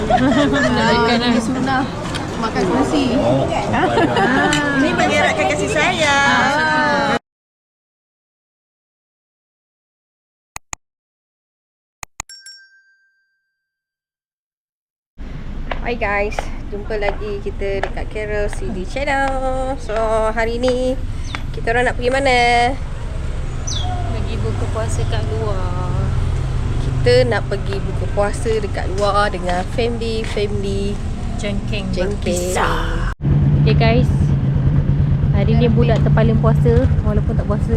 Ini sunnah makan nasi. Ini mengeratkan kasih sayang. Hi guys, jumpa lagi kita dekat Carol CD Channel. So hari ni kita orang nak pergi mana? Pergi buka puasa kat luar. Kita nak pergi buka puasa dekat luar dengan family Jengking berpisah. Okay guys, hari ni budak terpaling puasa walaupun tak puasa.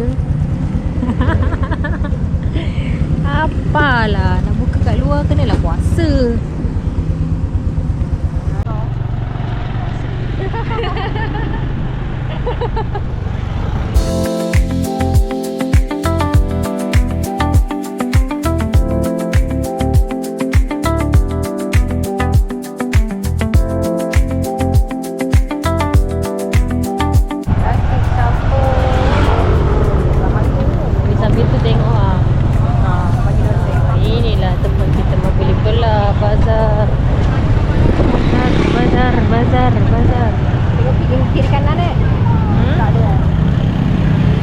Apalah, nak buka kat luar kenalah puasa. Sambil tu tengok lah. Inilah tempat kita membeli belah. Bazar. Tengok kiri kanan tak ada.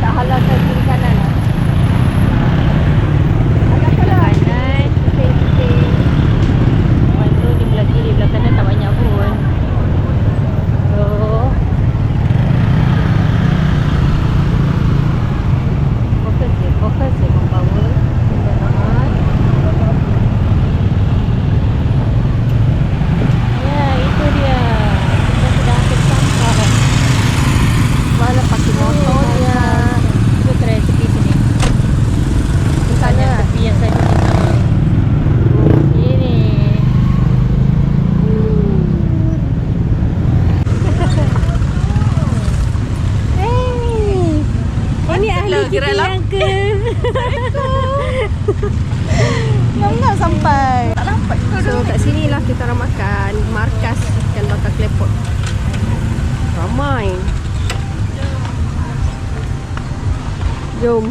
Tak halalkan kiri kanan Kanan. Lepas tu di belah kiri, belah kanan tak banyak pun. So fokus je membawa kenderaan. Ya, itu dia. Kita sudah hampir sampai. Mana parking motor dia. Kita try tepi sini. Di sana Tepi yang saya duduk sama. Ini. Ini ahli kita yang ke. Lambat sampai. Tak lambat. So kat sini lah kita orang makan. Markas ikan bakar klepot. Ramai. Jom.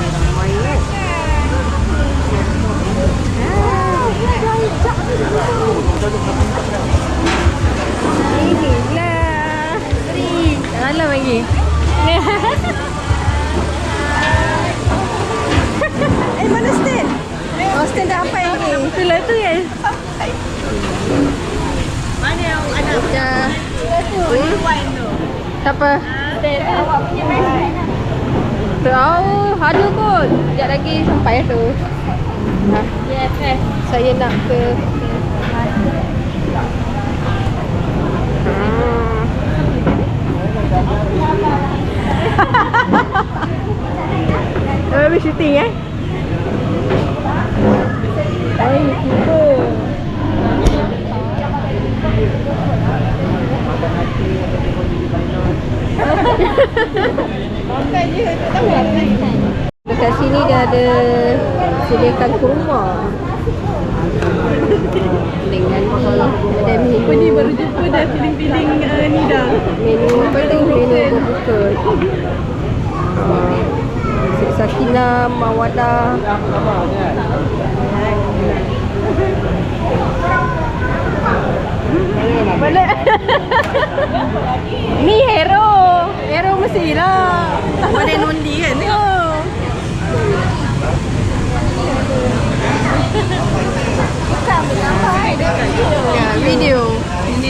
Ramai inilah. Dalam lagi. Mana stand? Oh, stand dah sampai lagi. Itulah tu ya. Mana yang ada Dah. wine tu? Tak apa. Tahu, ada kot. Sekejap lagi sampai tu. Nah, Yes, saya nak ke Habis shooting Ay, super. Dekat sini dia ada sediakan kurma dengan ada menu. Ni baru jumpa dah feeling-feeling ni dah. Menu apa tu? Menu berbuka. Sakinah, mawadah. Balik. Ni hero. Hero mestilah. Ada nondi kan? Oh. Ya, video. Ni.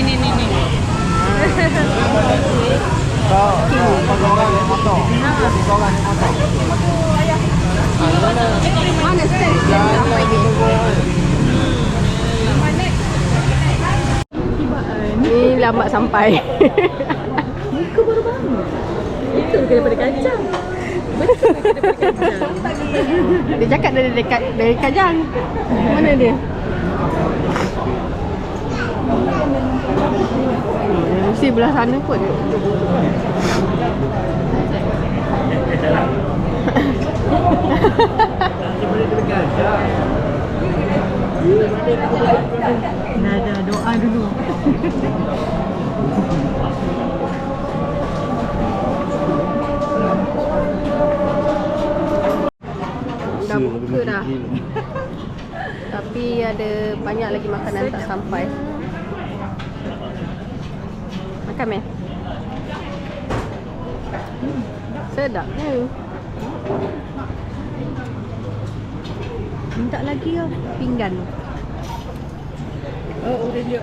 Mana stand? Sampai ni. Ni lambat sampai. Muka baru bangun. Betul ke daripada kacang? Dia cakap dari Kajang. Mana dia? Mesti belah sana kot. Dah doa dulu. dah buka dah. Tapi ada banyak lagi makanan tak sampai. Makan meh. Sedapnya. Minta lagi ya pinggan. Oh, udah dia.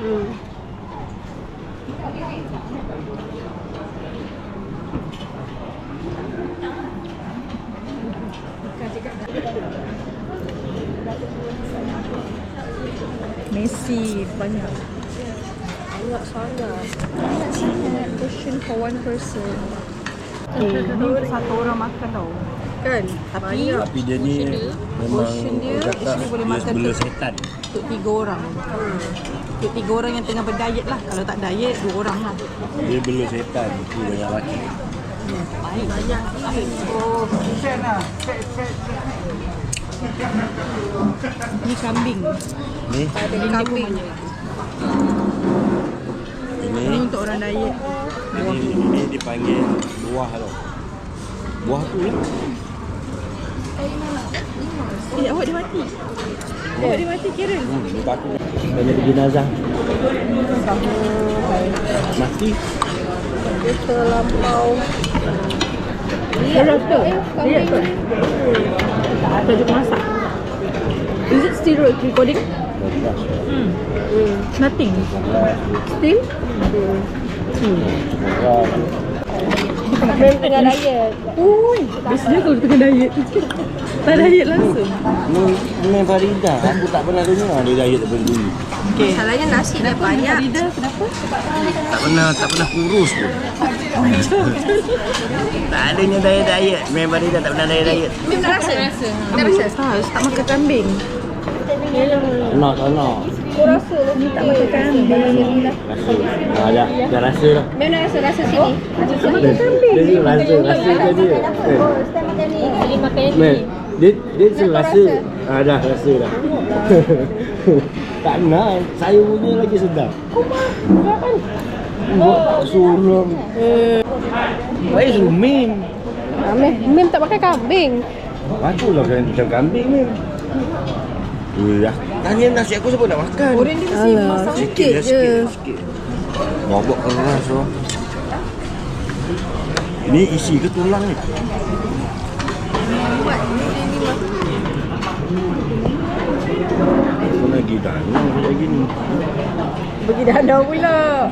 Oh. Messi banyak. Banyak sangat. Portion for one person. Ini satu orang makan tau. Kan? Tapi dia ni memang Portion dia, orang kata actually boleh dia makan sebelah tu. setan. Untuk 3 orang. Untuk 3 orang yang tengah berdiet lah. Kalau tak diet 2 orang lah. Dia belah setan. Itu banyak laki. Baik. Banyak. Ni kambing. Ni Ada kambing. Ini ini untuk orang diet. ini dipanggil buah tau. Buah tu lah. Awak dia mati. Awak dia mati kira. Dia takut. Banyak jenazah. Mati. Dia terlampau. Dia rasa. Dia tu. Tajuk masak. Is it still recording? Nothing. Still? Mem tengah diet. Ui, biasanya kalau tengah diet. Tak diet langsung. Ni Farida. Aku tak pernah dengar dia diet daripada dulu. Okay. Masalahnya nasi dia banyak. Farida, kenapa? Tak pernah kurus pun. Tak adanya diet. Memang Farida tak pernah diet. Mem nak rasa? Nak rasa? Tak makan kambing. Nak. Kau rasa Ni tak makan kambing. Rasa. Dah rasa dah. Mem nak rasa sini. Dia rasa dia. Step makan ni. Jadi makan Mel, dia suruh rasa. Dah rasa dah. Tak nak, saya punya lagi sedap. Buat suram. Baik suruh Mem. Mem tak makan kambing. Patutlah kalian macam kambing Mem. Dah. Tanya nasi aku siapa nak makan? Orang dia mesti masak Sikit je. Bobok keras tu. Ini isi ke tulang ni? Aku lagi danau macam gini. Pergi danau pula.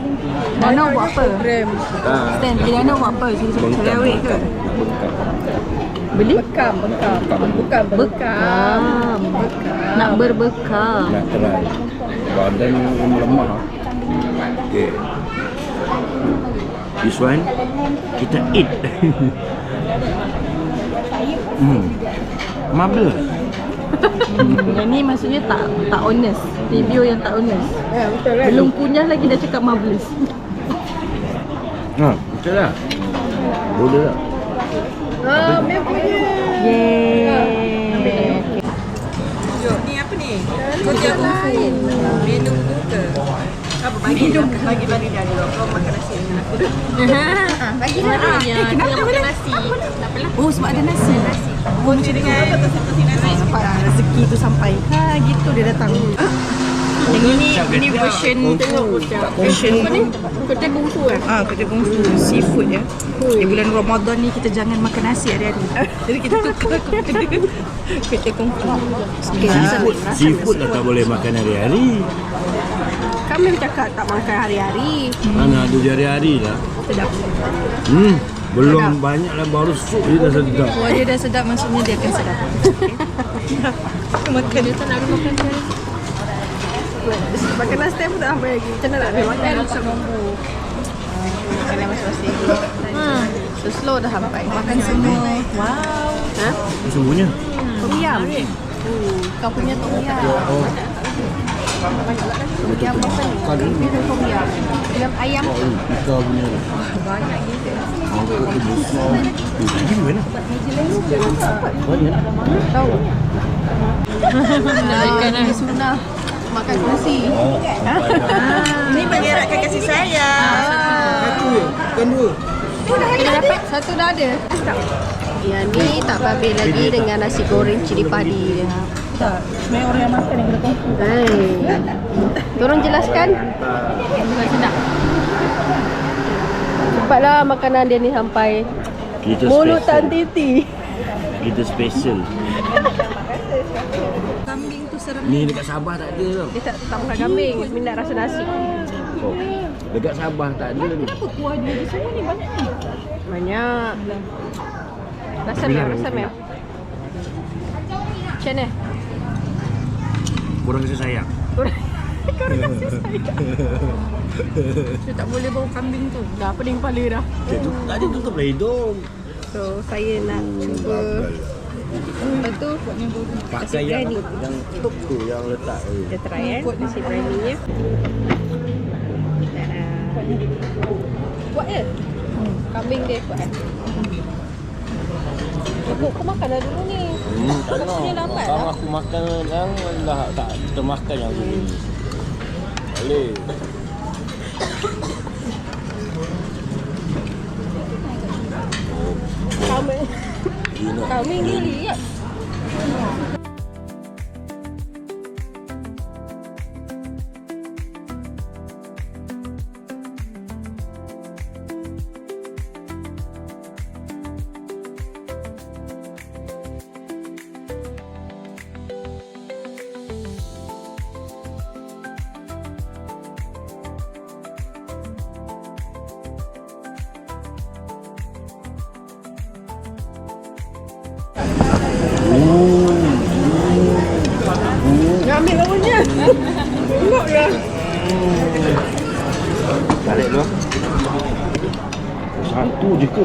Danau buat apa? Tak. Stand, pergi danau buat apa? Cerewet ke? Beli? Bekam. Nak berbekam. Nak try. Badan melemah. Okay. This one kita eat. Marvelous. Yang ni maksudnya tak honest. Review yang tak honest. Ya, betul kan? Belum punya lagi dah cakap marvelous. Betul lah. Boleh lah. Mem punya. Yeay. Ni apa ni? Kojak lain. Menu buka. Apa bagi dia dulu. Kau makan nasi dengan aku dah. Bagi lah. Kenapa makan nasi? Oh, sebab ada nasi. Oh, macam dengan nampak rezeki tu sampai. Gitu dia datang. Yang ini version version apa ni? Kota kungfu kan? Kota kungfu seafood ya. Di bulan Ramadan ni kita jangan makan nasi hari-hari. Jadi kita tukar kota kungfu. Seafood lah tak boleh makan hari-hari. Kami cakap tak makan hari-hari. Mana ada hari-hari lah. Sedap. Belum banyak lah baru sup dia dah sedap. Kalau dia dah sedap maksudnya dia akan sedap. Makan dia tak nak makan hari. Makan nasi pun tak sampai lagi. Macam mana nak ambil makan? Makanan masing-masing. So slow dah sampai. Makan semua. Wow. Ha? Semuanya. Tom yum. Kau punya tom yum. Oh. Tom yum apa ni? Kan Tom yum. Yum ayam. Ikan punya. Banyak gitu. Mangkuk tu besar. Ini mana? Banyak. Tahu. Ikan Ini sunnah. Makan nasi. Ni mengeratkan kasih sayang. Satu je. Bukan dua. Kita dapat satu dah ada. Yang ni tak babit lagi dengan nasi goreng cili padi dia. Tak, sebenarnya orang yang makan yang kena kongsi. Tolong jelaskan. Sedap. Cepatlah makanan dia ni sampai Kita mulut special. tak titi. Kita special. Kambing tu serem. Ni dekat Sabah tak ada tau. Dia tak makan kambing, minat rasa nasi. Oh. Dekat Sabah tak ada ni. Kenapa kuah dia di semua ni banyak ni? Banyak. Rasa mel, rasa mel. Macam mana? Kurang kasih sayang. Dia tak boleh bau kambing tu. Dah pening kepala dah. Tadi tutup lah hidung. So saya nak cuba. Lepas tu Pakai nasi yang biryani. yang top tu yang letak. Kita try nasi biryani nya. Kuat je. Kambing dia kuat. Kau makan dah dulu ni. Tak nak. Dia lambat Kalau lah. aku makan yang dah tak termakan yang aku ni. Boleh. Kambing dia lihat. Ambil baunya. Tengok dia. Balik dulu. Satu je ke?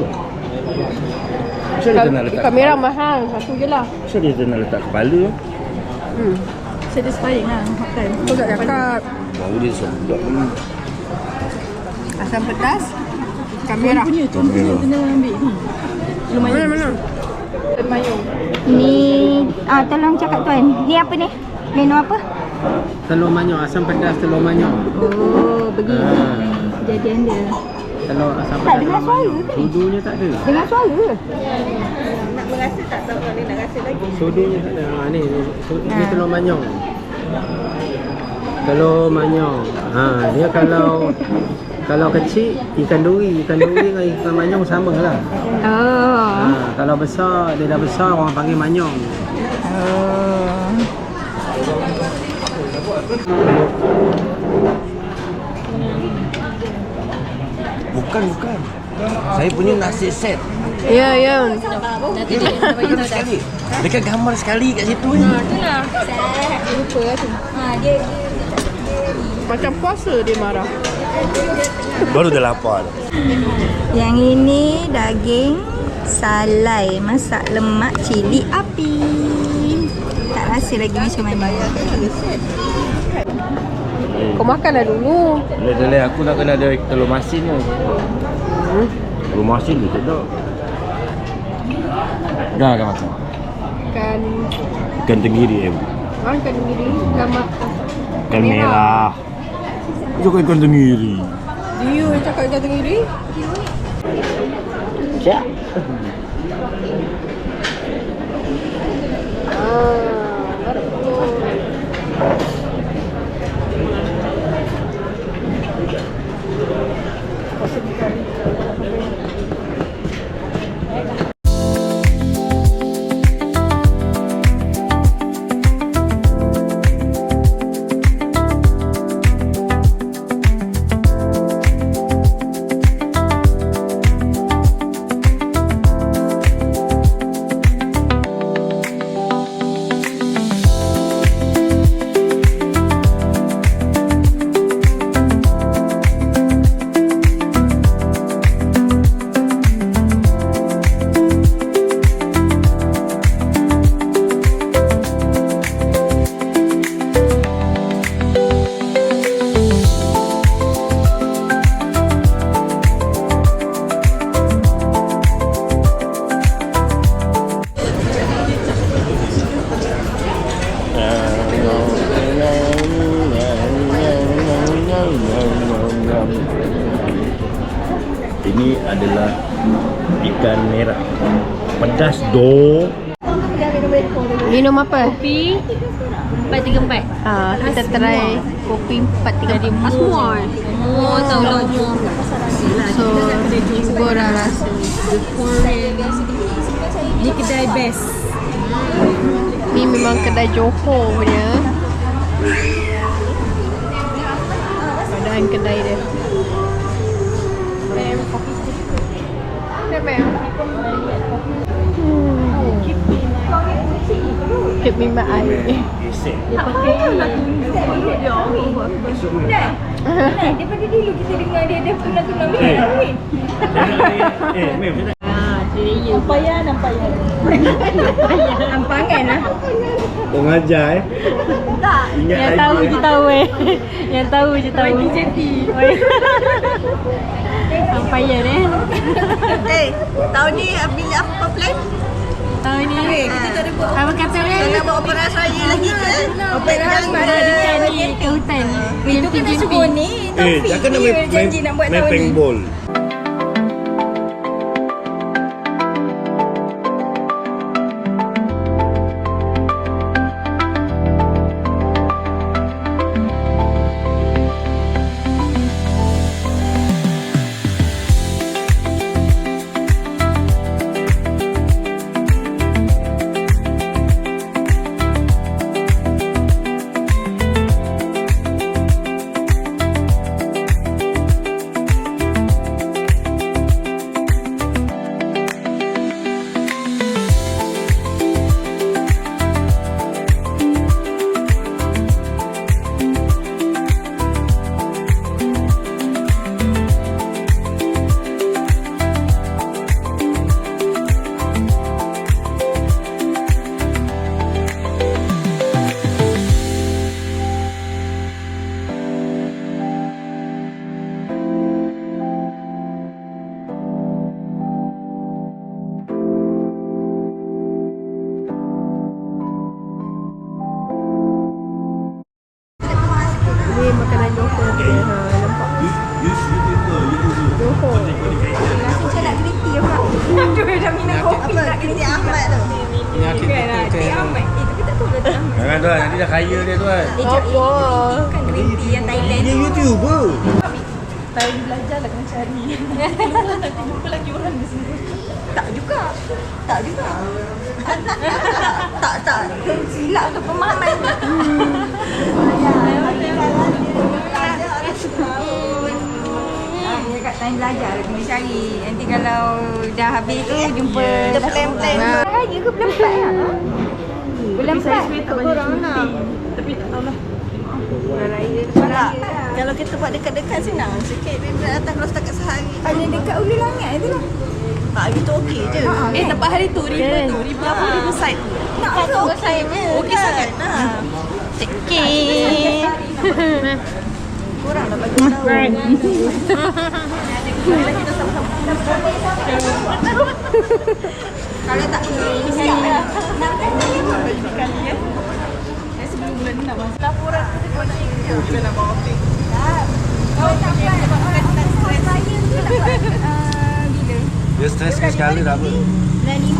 Macam dia nak letak Kamera mahal, satu je lah. Macam dia nak letak kepala? Satisfying lah makan. Kau tak cakap. Bau dia sedap ni. Asam pedas, kamera. Tuan punya kena ambil ni. Lumayan. Mana? Mayung. Ni tolong cakap tuan. Ni apa ni? Menu apa? Telur manyok, asam pedas telur manyok. Oh, begini kejadian dia. Telur asam Tak pedas dengar telur suara manyok. ke? Sudunya tak ada. Dengar suara. Nak merasa tak tahu ni nak rasa lagi. Sudunya tak ada. Ni telur manyok. Telur manyok. Dia kalau kecil ikan duri dengan ikan manyong sama lah. Oh. Kalau besar, dia dah besar orang panggil manyong. Bukan. Saya punya nasi set. Ya. Dekat sekali. Dekat gambar sekali kat situ ni. Lupa lah tu. Macam puasa dia marah. Baru dah lapar. Yang ini daging salai masak lemak cili api. Tak rasa lagi macam mana. Kau makan dah dulu. Lelai aku nak kena ada telur masin ni. Telur masin tu tak ada. Dah akan makan. Ikan tenggiri Ikan tenggiri, lemak. Ikan merah. Itu kan ikan tenggiri. Dia yang cakap ikan tenggiri. Siap. Ini adalah ikan merah. Pedas doh. Minum apa? Kopi 434. Kita try kopi 434. Semua tahu lah. So, cuba dah rasa. Ni kedai best. Ni memang kedai Johor punya. Keadaan kedai dia. Keep me my eye. Daripada dulu kita dengar dia ada tunang-tunang kahwin. Nampayan. Nampangan lah. Kau ngajar Ingat Yang lagi tahu je tahu Yang tahu je tahu. Sampai ya ni. Tahun ni bila apa plan? Tahun ni Kita tak ada buat apa kata dia? nak buat operasi raya lagi ke? Operasi Dekat ni ke hutan. Itu kan dah suruh ni. Takkan nak Taufik janji nak buat main tahun ni. paintball. Ni makanan Johor dia. Nampak? Johor. Macam nak green tea pula. Aduh, dah minum kopi nak green tea Ahmad tu. Tea Ahmad. Tapi tak tahu dah tea Ahmad. Jangan tuan, nanti dah kaya dia tuan. Apa? Kan green tea yang Thailand Dia tu. YouTuber. Tahun belajar lah kena cari. Nanti jumpa lagi orang di sini. Tak juga. Tak. Silap tu pemahaman. Dia kat time belajar kena cari. Nanti kalau dah habis tu jumpa. Kita plan-plan. Raya ke bulan 4 lah? Bulan 4. Untuk korang lah. Tapi tak tahulah. Raya. Kalau kita buat dekat-dekat senang sikit. Dia datang kalau setakat sehari. Paling dekat Ulu Langit tu lah. Itu okey je. Tempat hari tu riba tu. Riba apa? Riba side tu. Nak tu saya Okey sangat lah. Sikit. Korang dah bagi tahu. Kalau tak siap lah. Sebelum bulan 6 laporan tu dia nak ikut. Kita nak bawa pik. Oh, tak apa. Saya tu dapat bila? Dia stres sekali tak apa. Bulan 5